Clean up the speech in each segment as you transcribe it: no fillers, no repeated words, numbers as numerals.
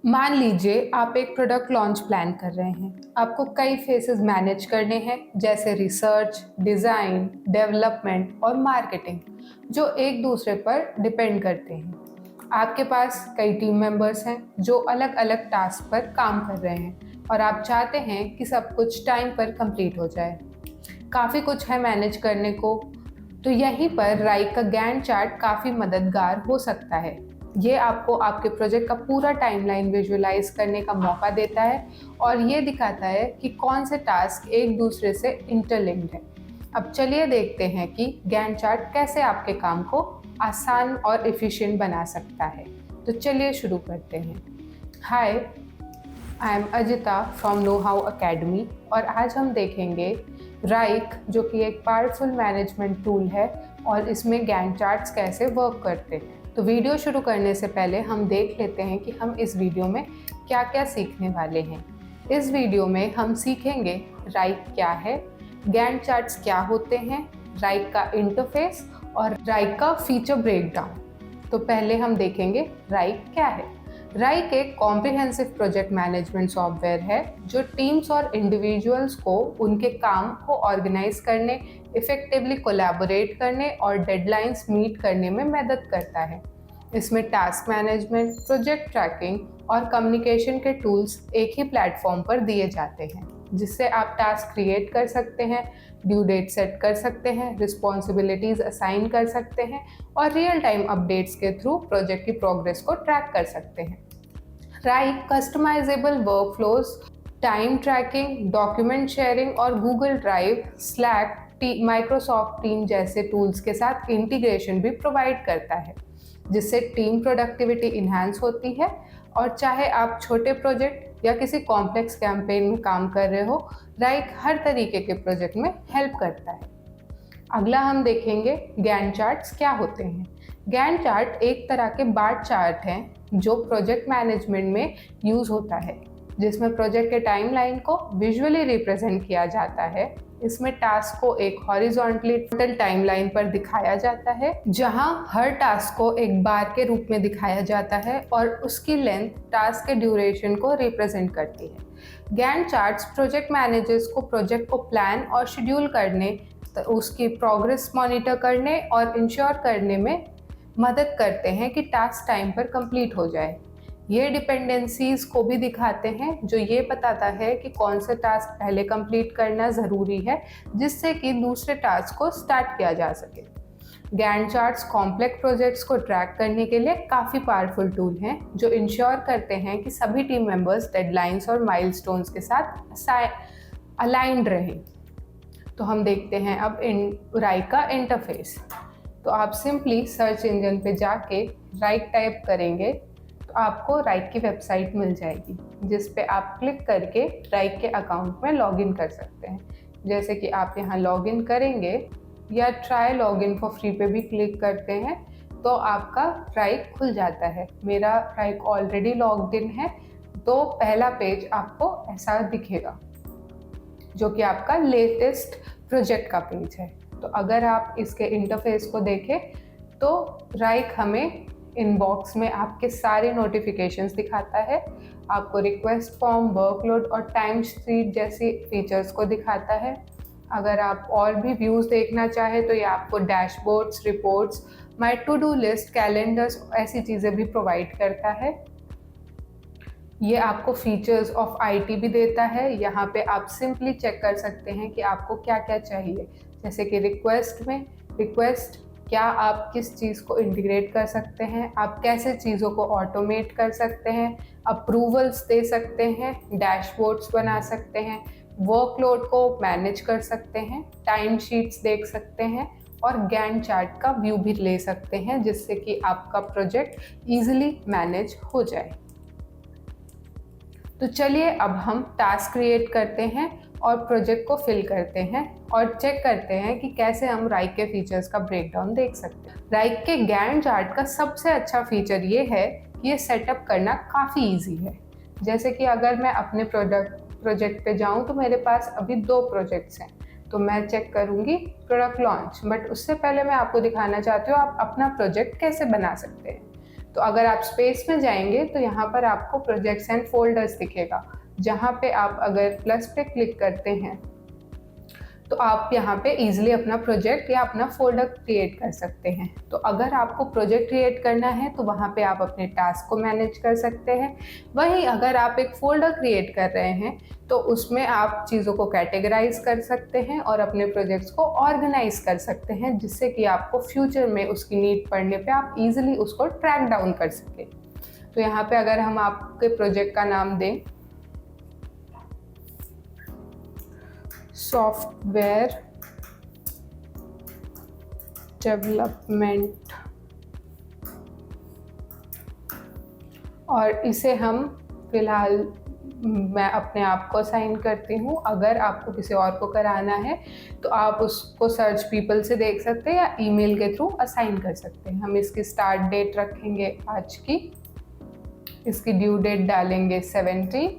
मान लीजिए आप एक प्रोडक्ट लॉन्च प्लान कर रहे हैं। आपको कई फेसेस मैनेज करने हैं, जैसे रिसर्च, डिज़ाइन, डेवलपमेंट और मार्केटिंग, जो एक दूसरे पर डिपेंड करते हैं। आपके पास कई टीम मेंबर्स हैं जो अलग-अलग टास्क पर काम कर रहे हैं और आप चाहते हैं कि सब कुछ टाइम पर कंप्लीट हो जाए। काफ़ी कुछ है मैनेज करने को, तो यहीं पर राइक का गैंट चार्ट काफ़ी मददगार हो सकता है। ये आपको आपके प्रोजेक्ट का पूरा टाइमलाइन विजुअलाइज करने का मौका देता है और ये दिखाता है कि कौन से टास्क एक दूसरे से इंटरलिंक्ड है। अब चलिए देखते हैं कि गैंट चार्ट कैसे आपके काम को आसान और एफिशिएंट बना सकता है। तो चलिए शुरू करते हैं। Hi, I am Ajita from know how academy और आज हम देखेंगे राइक, जो कि एक पावरफुल मैनेजमेंट टूल है और इसमें गैंट चार्ट्स कैसे वर्क करते हैं। तो वीडियो शुरू करने से पहले हम देख लेते हैं कि हम इस वीडियो में क्या क्या सीखने वाले हैं। इस वीडियो में हम सीखेंगे राइक क्या है, गैंट चार्ट्स क्या होते हैं, राइक का इंटरफेस और राइक का फीचर ब्रेकडाउन। तो पहले हम देखेंगे राइक क्या है। राइक एक कॉम्प्रिहेंसिव प्रोजेक्ट मैनेजमेंट सॉफ्टवेयर है जो टीम्स और इंडिविजुअल्स को उनके काम को ऑर्गेनाइज करने, इफेक्टिवली कोलैबोरेट करने और डेडलाइंस मीट करने में मदद करता है। इसमें टास्क मैनेजमेंट, प्रोजेक्ट ट्रैकिंग और कम्युनिकेशन के टूल्स एक ही प्लेटफॉर्म पर दिए जाते हैं, जिससे आप टास्क क्रिएट कर सकते हैं, ड्यू डेट सेट कर सकते हैं, रिस्पॉन्सिबिलिटीज असाइन कर सकते हैं और रियल टाइम अपडेट्स के थ्रू प्रोजेक्ट की प्रोग्रेस को ट्रैक कर सकते हैं। Wrike customizable workflows, time tracking, document sharing और Google Drive, Slack, Microsoft team जैसे टूल्स के साथ इंटीग्रेशन भी प्रोवाइड करता है, जिससे टीम प्रोडक्टिविटी इन्हांस होती है। और चाहे आप छोटे प्रोजेक्ट या किसी कॉम्प्लेक्स कैंपेन में काम कर रहे हो, राइक हर तरीके के प्रोजेक्ट में हेल्प करता है। अगला हम देखेंगे गैंट चार्ट्स क्या होते हैं। गैंट चार्ट एक तरह के बार चार्ट हैं जो प्रोजेक्ट मैनेजमेंट में यूज होता है, जिसमें प्रोजेक्ट के टाइमलाइन को विजुअली रिप्रेजेंट किया जाता है। इसमें टास्क को एक हॉरिजॉन्टली टोटल टाइमलाइन पर दिखाया जाता है, जहां हर टास्क को एक बार के रूप में दिखाया जाता है और उसकी लेंथ टास्क के ड्यूरेशन को रिप्रेजेंट करती है। गैंट चार्ट्स प्रोजेक्ट मैनेजर्स को प्रोजेक्ट को प्लान और शेड्यूल करने, तो उसकी प्रोग्रेस मॉनिटर करने और इंश्योर करने में मदद करते हैं कि टास्क टाइम पर कंप्लीट हो जाए। ये डिपेंडेंसीज को भी दिखाते हैं, जो ये बताता है कि कौन सा टास्क पहले कंप्लीट करना ज़रूरी है, जिससे कि दूसरे टास्क को स्टार्ट किया जा सके। गैंट चार्ट्स कॉम्प्लेक्स प्रोजेक्ट्स को ट्रैक करने के लिए काफ़ी पावरफुल टूल हैं, जो इंश्योर करते हैं कि सभी टीम मेंबर्स डेडलाइंस और माइलस्टोन्स के साथ अलाइंड रहें। तो हम देखते हैं अब राइक का इंटरफेस। तो आप सिंपली सर्च इंजन पे जाके राइक टाइप करेंगे तो आपको राइक की वेबसाइट मिल जाएगी, जिस पे आप क्लिक करके राइक के अकाउंट में लॉगिन कर सकते हैं। जैसे कि आप यहाँ लॉगिन करेंगे या ट्राई लॉगिन फॉर फ्री पे भी क्लिक करते हैं तो आपका राइक खुल जाता है। मेरा राइक ऑलरेडी लॉग्ड इन है, तो पहला पेज आपको ऐसा दिखेगा, जो कि आपका लेटेस्ट प्रोजेक्ट का पेज है। तो अगर आप इसके इंटरफेस को देखें तो राइक हमें इनबॉक्स में आपके सारे नोटिफिकेशंस दिखाता है, आपको रिक्वेस्ट फॉर्म, वर्कलोड और टाइम शीट जैसी फीचर्स को दिखाता है। अगर आप और भी व्यूज़ देखना चाहें तो ये आपको dashboards, reports, my to do list, calendars ऐसी चीज़ें भी प्रोवाइड करता है। ये आपको फीचर्स ऑफ आईटी भी देता है। यहाँ पे आप सिंपली चेक कर सकते हैं कि आपको क्या क्या चाहिए, जैसे कि रिक्वेस्ट क्या आप किस चीज़ को इंटीग्रेट कर सकते हैं, आप कैसे चीज़ों को ऑटोमेट कर सकते हैं, अप्रूवल्स दे सकते हैं, डैशबोर्ड्स बना सकते हैं, वर्कलोड को मैनेज कर सकते हैं, टाइम शीट्स देख सकते हैं और गैंट चार्ट का व्यू भी ले सकते हैं, जिससे कि आपका प्रोजेक्ट ईजिली मैनेज हो जाए। तो चलिए अब हम टास्क क्रिएट करते हैं और प्रोजेक्ट को फिल करते हैं और चेक करते हैं कि कैसे हम राइक के फीचर्स का ब्रेकडाउन देख सकते हैं। राइक के गैंट चार्ट का सबसे अच्छा फीचर ये है कि ये सेटअप करना काफ़ी इजी है। जैसे कि अगर मैं अपने प्रोजेक्ट पे जाऊं तो मेरे पास अभी 2 प्रोजेक्ट्स हैं, तो मैं चेक करूंगी प्रोडक्ट लॉन्च, बट उससे पहले मैं आपको दिखाना चाहती हूँ आप अपना प्रोजेक्ट कैसे बना सकते हैं। तो अगर आप स्पेस में जाएंगे तो यहाँ पर आपको प्रोजेक्ट्स एंड फोल्डर्स दिखेगा, जहाँ पे आप अगर प्लस पे क्लिक करते हैं तो आप यहाँ पे इजीली अपना प्रोजेक्ट या अपना फोल्डर क्रिएट कर सकते हैं। तो अगर आपको प्रोजेक्ट क्रिएट करना है तो वहाँ पे आप अपने टास्क को मैनेज कर सकते हैं। वहीं अगर आप एक फोल्डर क्रिएट कर रहे हैं तो उसमें आप चीज़ों को कैटेगराइज कर सकते हैं और अपने प्रोजेक्ट्स को ऑर्गेनाइज कर सकते हैं, जिससे कि आपको फ्यूचर में उसकी नीड पड़ने पर आप ईजिली उसको ट्रैक डाउन कर सकें। तो यहाँ पे अगर हम आपके प्रोजेक्ट का नाम दें सॉफ्टवेयर डेवलपमेंट और इसे हम फिलहाल मैं अपने आप को असाइन करती हूँ। अगर आपको किसी और को कराना है तो आप उसको सर्च पीपल से देख सकते हैं या ईमेल के थ्रू असाइन कर सकते हैं। हम इसकी स्टार्ट डेट रखेंगे आज की, इसकी ड्यू डेट डालेंगे 70।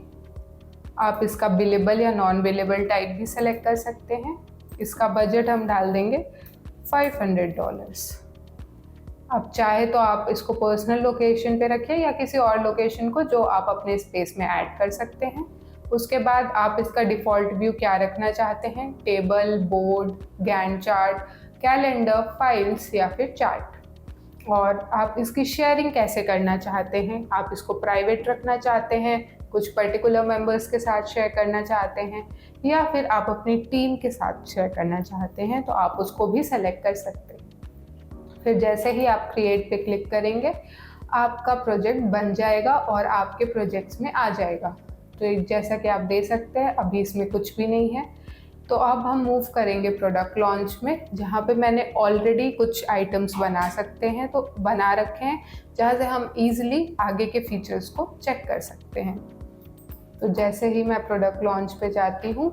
आप इसका बिलेबल या नॉन बिलेबल टाइप भी सेलेक्ट कर सकते हैं। इसका बजट हम डाल देंगे $500। आप चाहे तो आप इसको पर्सनल लोकेशन पे रखें या किसी और लोकेशन को जो आप अपने स्पेस में ऐड कर सकते हैं। उसके बाद आप इसका डिफ़ॉल्ट व्यू क्या रखना चाहते हैं, table, board, Gantt chart, calendar, files या फिर चार्ट। और आप इसकी शेयरिंग कैसे करना चाहते हैं, आप इसको प्राइवेट रखना चाहते हैं, कुछ पर्टिकुलर मेंबर्स के साथ शेयर करना चाहते हैं या फिर आप अपनी टीम के साथ शेयर करना चाहते हैं, तो आप उसको भी सेलेक्ट कर सकते हैं। फिर जैसे ही आप क्रिएट पे क्लिक करेंगे आपका प्रोजेक्ट बन जाएगा और आपके प्रोजेक्ट्स में आ जाएगा। तो जैसा कि आप देख सकते हैं अभी इसमें कुछ भी नहीं है। तो अब हम मूव करेंगे प्रोडक्ट लॉन्च में, जहाँ पे मैंने ऑलरेडी कुछ आइटम्स बना सकते हैं तो बना रखे हैं, जहाँ से हम इजीली आगे के फीचर्स को चेक कर सकते हैं। तो जैसे ही मैं प्रोडक्ट लॉन्च पे जाती हूँ,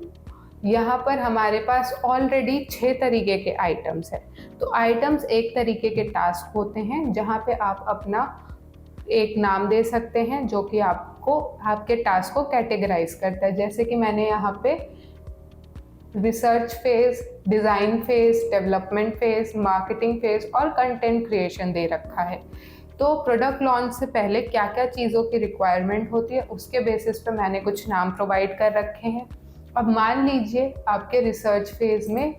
यहाँ पर हमारे पास ऑलरेडी 6 तरीके के आइटम्स हैं। तो आइटम्स एक तरीके के टास्क होते हैं जहाँ पे आप अपना एक नाम दे सकते हैं जो कि आपको आपके टास्क को कैटेगराइज करता है। जैसे कि मैंने यहाँ पे research phase, design phase, development phase, marketing phase और कंटेंट क्रिएशन दे रखा है। तो प्रोडक्ट लॉन्च से पहले क्या क्या चीज़ों की रिक्वायरमेंट होती है उसके बेसिस पे मैंने कुछ नाम प्रोवाइड कर रखे हैं। अब मान लीजिए आपके रिसर्च फेज में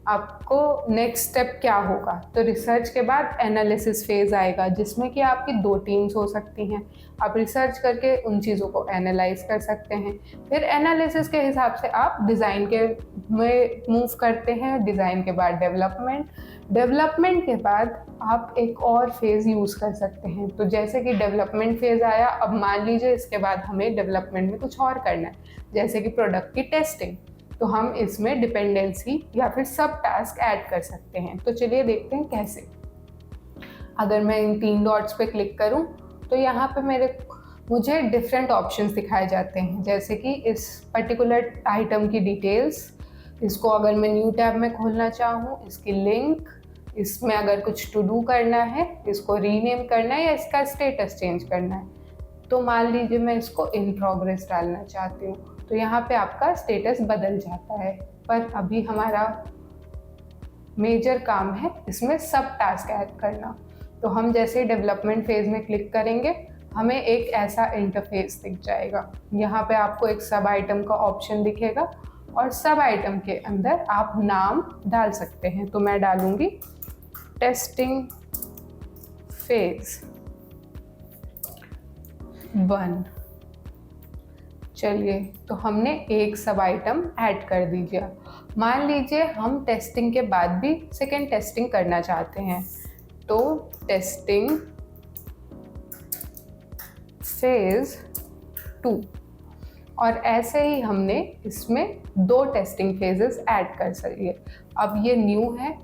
आपको नेक्स्ट स्टेप क्या होगा, तो रिसर्च के बाद एनालिसिस फेज आएगा जिसमें कि आपकी 2 टीम्स हो सकती हैं। आप रिसर्च करके उन चीज़ों को एनालाइज कर सकते हैं। फिर एनालिसिस के हिसाब से आप डिज़ाइन के में मूव करते हैं, डिज़ाइन के बाद डेवलपमेंट के बाद आप एक और फेज़ यूज़ कर सकते हैं। तो जैसे कि डेवलपमेंट फेज़ आया, अब मान लीजिए इसके बाद हमें डेवलपमेंट में कुछ और करना है, जैसे कि प्रोडक्ट की टेस्टिंग। तो हम इसमें डिपेंडेंसी या फिर सब टास्क ऐड कर सकते हैं। तो चलिए देखते हैं कैसे। अगर मैं इन 3 डॉट्स पे क्लिक करूं तो यहाँ पे मुझे डिफरेंट ऑप्शंस दिखाए जाते हैं, जैसे कि इस पर्टिकुलर आइटम की डिटेल्स, इसको अगर मैं न्यू टैब में खोलना चाहूँ, इसकी लिंक, इसमें अगर कुछ टू डू करना है, इसको रीनेम करना है या इसका स्टेटस चेंज करना है। तो मान लीजिए मैं इसको इन प्रोग्रेस डालना चाहती हूँ, तो यहाँ पे आपका स्टेटस बदल जाता है। पर अभी हमारा मेजर काम है इसमें सब टास्क ऐड करना। तो हम जैसे डेवलपमेंट फेज में क्लिक करेंगे हमें एक ऐसा इंटरफेस दिख जाएगा। यहाँ पे आपको एक सब आइटम का ऑप्शन दिखेगा और सब आइटम के अंदर आप नाम डाल सकते हैं। तो मैं डालूंगी टेस्टिंग फेज 1। चलिए, तो हमने एक सब आइटम ऐड कर दीजिए। मान लीजिए हम टेस्टिंग के बाद भी सेकेंड टेस्टिंग करना चाहते हैं, तो टेस्टिंग फेज 2, और ऐसे ही हमने इसमें 2 टेस्टिंग फेजेस ऐड कर सकिए। अब ये न्यू है,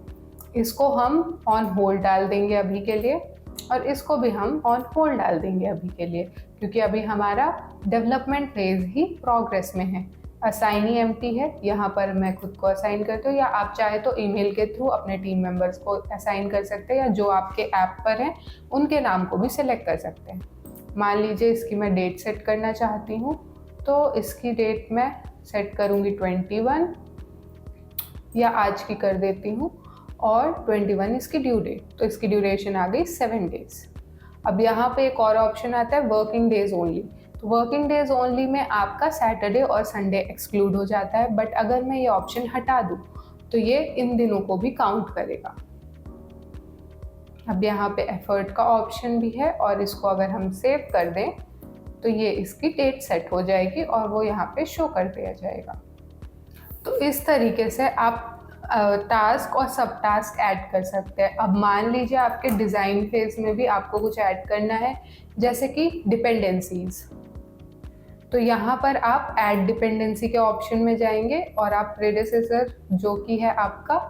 इसको हम ऑन होल्ड डाल देंगे अभी के लिए, और इसको भी हम ऑन होल्ड डाल देंगे अभी के लिए, क्योंकि अभी हमारा डेवलपमेंट फेज ही प्रोग्रेस में है। असाइन ही एम्प्टी है, यहाँ पर मैं खुद को असाइन करती हूँ, या आप चाहे तो ईमेल के थ्रू अपने टीम मेंबर्स को असाइन कर सकते हैं, या जो आपके ऐप पर हैं उनके नाम को भी सिलेक्ट कर सकते हैं। मान लीजिए इसकी मैं डेट सेट करना चाहती हूँ, तो इसकी डेट मैं सेट करूँगी 21, या आज की कर देती हूँ, और 21 इसकी ड्यू डेट, तो इसकी ड्यूरेशन आ गई 7 डेज। अब यहाँ पे एक और ऑप्शन आता है वर्किंग डेज ओनली। तो वर्किंग डेज ओनली में आपका सैटरडे और संडे एक्सक्लूड हो जाता है, बट अगर मैं ये ऑप्शन हटा दूँ तो ये इन दिनों को भी काउंट करेगा। अब यहाँ पे एफर्ट का ऑप्शन भी है और इसको अगर हम सेव कर दें तो ये इसकी डेट सेट हो जाएगी और वो यहाँ पे शो कर दिया जाएगा। तो इस तरीके से आप टास्क और सब टास्क ऐड कर सकते हैं। अब मान लीजिए आपके डिज़ाइन फेज में भी आपको कुछ ऐड करना है, जैसे कि डिपेंडेंसीज। तो यहाँ पर आप ऐड डिपेंडेंसी के ऑप्शन में जाएंगे और आप प्रेडिसेसर जो कि है आपका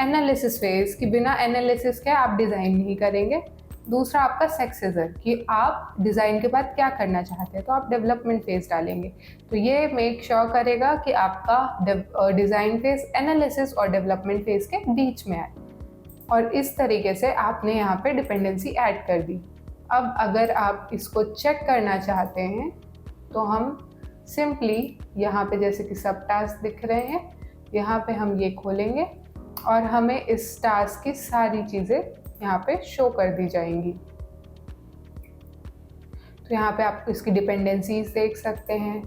एनालिसिस फेज, कि बिना एनालिसिस के आप डिज़ाइन नहीं करेंगे। दूसरा आपका सक्सेसर, कि आप डिज़ाइन के बाद क्या करना चाहते हैं, तो आप डेवलपमेंट फेज डालेंगे। तो ये मेक श्योर करेगा कि आपका डिज़ाइन फेज एनालिसिस और डेवलपमेंट फेज के बीच में आए। और इस तरीके से आपने यहाँ पे डिपेंडेंसी ऐड कर दी। अब अगर आप इसको चेक करना चाहते हैं तो हम सिंपली यहाँ पे जैसे कि सब टास्क दिख रहे हैं, यहाँ पे हम ये खोलेंगे और हमें इस टास्क की सारी चीज़ें यहाँ पे शो कर दी जाएंगी। तो यहाँ पे आप इसकी डिपेंडेंसीज देख सकते हैं,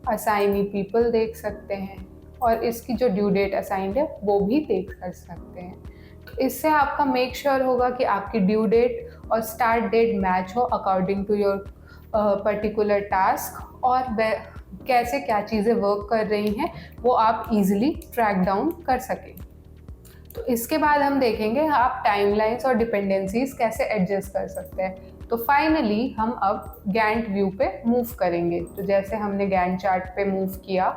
असाइनी पीपल देख सकते हैं और इसकी जो ड्यू डेट असाइंड है वो भी देख कर सकते हैं। तो इससे आपका मेक श्योर होगा कि आपकी ड्यू डेट और स्टार्ट डेट मैच हो according to your particular task, और कैसे क्या चीज़ें वर्क कर रही हैं वो आप इजीली ट्रैक डाउन कर सकें। तो इसके बाद हम देखेंगे आप टाइमलाइंस और डिपेंडेंसीज कैसे एडजस्ट कर सकते हैं। तो फाइनली हम अब गैंट व्यू पे मूव करेंगे। तो जैसे हमने गैंट चार्ट पे मूव किया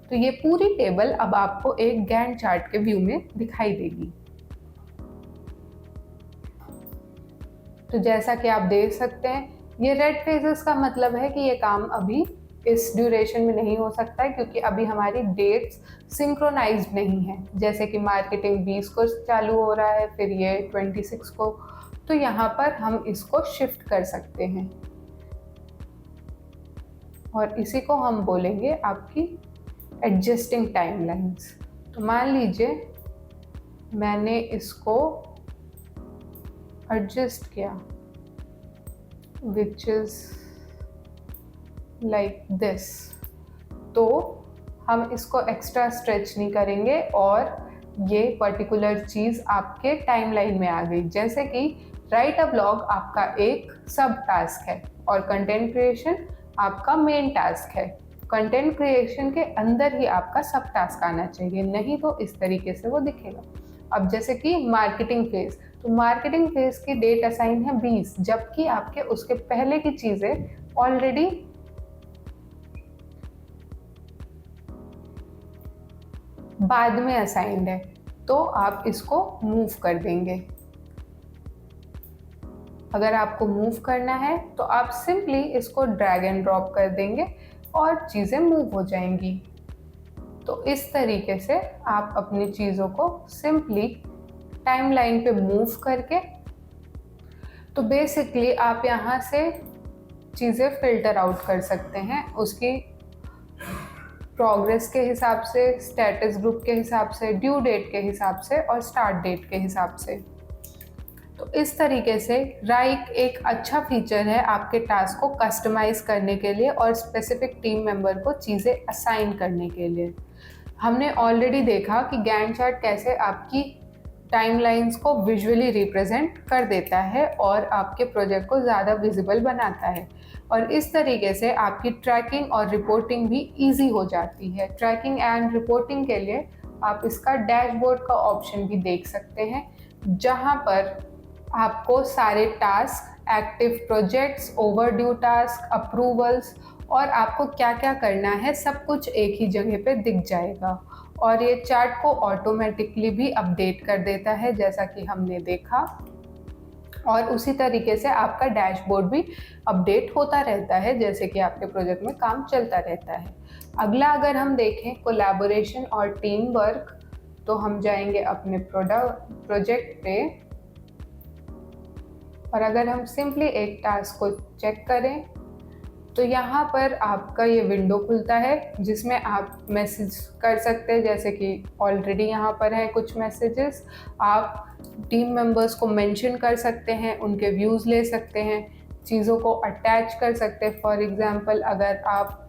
तो ये पूरी टेबल अब आपको एक गैंट चार्ट के व्यू में दिखाई देगी। तो जैसा कि आप देख सकते हैं, ये रेड फेजेस का मतलब है कि ये काम अभी इस ड्यूरेशन में नहीं हो सकता है, क्योंकि अभी हमारी डेट्स सिंक्रोनाइज्ड नहीं है। जैसे कि मार्केटिंग 20 को चालू हो रहा है, फिर ये 26 को, तो यहाँ पर हम इसको शिफ्ट कर सकते हैं और इसी को हम बोलेंगे आपकी एडजस्टिंग टाइमलाइंस। तो मान लीजिए मैंने इसको एडजस्ट किया विच इज़ लाइक दिस, तो हम इसको एक्स्ट्रा स्ट्रेच नहीं करेंगे और ये पर्टिकुलर चीज़ आपके टाइमलाइन में आ गई। जैसे कि राइट अ ब्लॉग आपका एक सब टास्क है और कंटेंट क्रिएशन आपका मेन टास्क है। कंटेंट क्रिएशन के अंदर ही आपका सब टास्क आना चाहिए, नहीं तो इस तरीके से वो दिखेगा। अब जैसे कि मार्केटिंग फेज, तो मार्केटिंग फेज की डेट असाइन है 20, जबकि आपके उसके पहले की चीज़ें ऑलरेडी बाद में असाइंड है, तो आप इसको मूव कर देंगे। अगर आपको मूव करना है तो आप सिंपली इसको ड्रैग एंड ड्रॉप कर देंगे और चीज़ें मूव हो जाएंगी। तो इस तरीके से आप अपनी चीज़ों को सिंपली टाइमलाइन पे मूव करके, तो बेसिकली आप यहाँ से चीज़ें फिल्टर आउट कर सकते हैं उसकी प्रोग्रेस के हिसाब से, स्टेटस ग्रुप के हिसाब से, ड्यू डेट के हिसाब से और स्टार्ट डेट के हिसाब से। तो इस तरीके से राइक एक अच्छा फीचर है आपके टास्क को कस्टमाइज करने के लिए और स्पेसिफिक टीम मेंबर को चीज़ें असाइन करने के लिए। हमने ऑलरेडी देखा कि गैंट चार्ट कैसे आपकी टाइमलाइंस को विजुअली रिप्रेजेंट कर देता है और आपके प्रोजेक्ट को ज़्यादा विजिबल बनाता है, और इस तरीके से आपकी ट्रैकिंग और रिपोर्टिंग भी इजी हो जाती है। ट्रैकिंग एंड रिपोर्टिंग के लिए आप इसका डैशबोर्ड का ऑप्शन भी देख सकते हैं, जहां पर आपको सारे task, active projects, overdue task, approvals और आपको क्या क्या करना है सब कुछ एक ही जगह पे दिख जाएगा। और ये चार्ट को ऑटोमेटिकली भी अपडेट कर देता है, जैसा कि हमने देखा, और उसी तरीके से आपका डैशबोर्ड भी अपडेट होता रहता है जैसे कि आपके प्रोजेक्ट में काम चलता रहता है। अगला अगर हम देखें कोलैबोरेशन और टीम वर्क, तो हम जाएंगे अपने प्रोजेक्ट पे और अगर हम सिंपली एक टास्क को चेक करें तो यहाँ पर आपका ये विंडो खुलता है जिसमें आप मैसेज कर सकते हैं, जैसे कि ऑलरेडी यहाँ पर हैं कुछ मैसेजेस। आप टीम मेंबर्स को मेंशन कर सकते हैं, उनके व्यूज़ ले सकते हैं, चीज़ों को अटैच कर सकते हैं। फॉर एग्जांपल अगर आप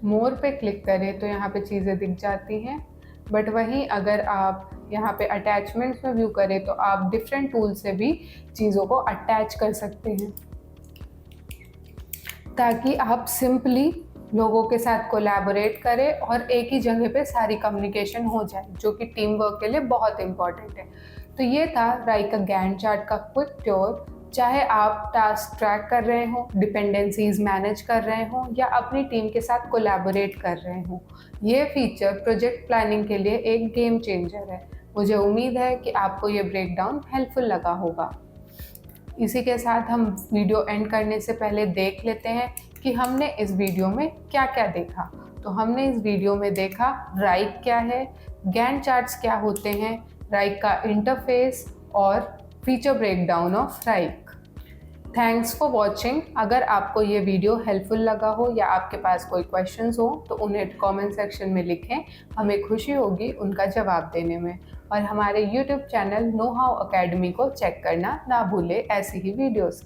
मोर पे क्लिक करें तो यहाँ पे चीज़ें दिख जाती हैं, बट वहीं अगर आप यहाँ पे अटैचमेंट्स में व्यू करें तो आप डिफरेंट टूल से भी चीज़ों को अटैच कर सकते हैं, ताकि आप सिंपली लोगों के साथ कोलैबोरेट करें और एक ही जगह पे सारी कम्युनिकेशन हो जाए, जो कि टीम वर्क के लिए बहुत इंपॉर्टेंट है। तो ये था राइका गैंट चार्ट का क्विक टूर। चाहे आप टास्क ट्रैक कर रहे हो, डिपेंडेंसीज मैनेज कर रहे हो या अपनी टीम के साथ कोलैबोरेट कर रहे हो, ये फीचर प्रोजेक्ट प्लानिंग के लिए एक गेम चेंजर है। मुझे उम्मीद है कि आपको ये ब्रेकडाउन हेल्पफुल लगा होगा। इसी के साथ हम वीडियो एंड करने से पहले देख लेते हैं कि हमने इस वीडियो में क्या क्या देखा। तो हमने इस वीडियो में देखा राइक क्या है, गैंट चार्ट्स क्या होते हैं, राइक का इंटरफेस और feature breakdown of Wrike. Thanks for watching. अगर आपको ये वीडियो हेल्पफुल लगा हो या आपके पास कोई क्वेश्चंस हो तो उन्हें कमेंट सेक्शन में लिखें, हमें खुशी होगी उनका जवाब देने में। और हमारे YouTube channel no how academy को चेक करना ना भूलें ऐसी ही वीडियोस।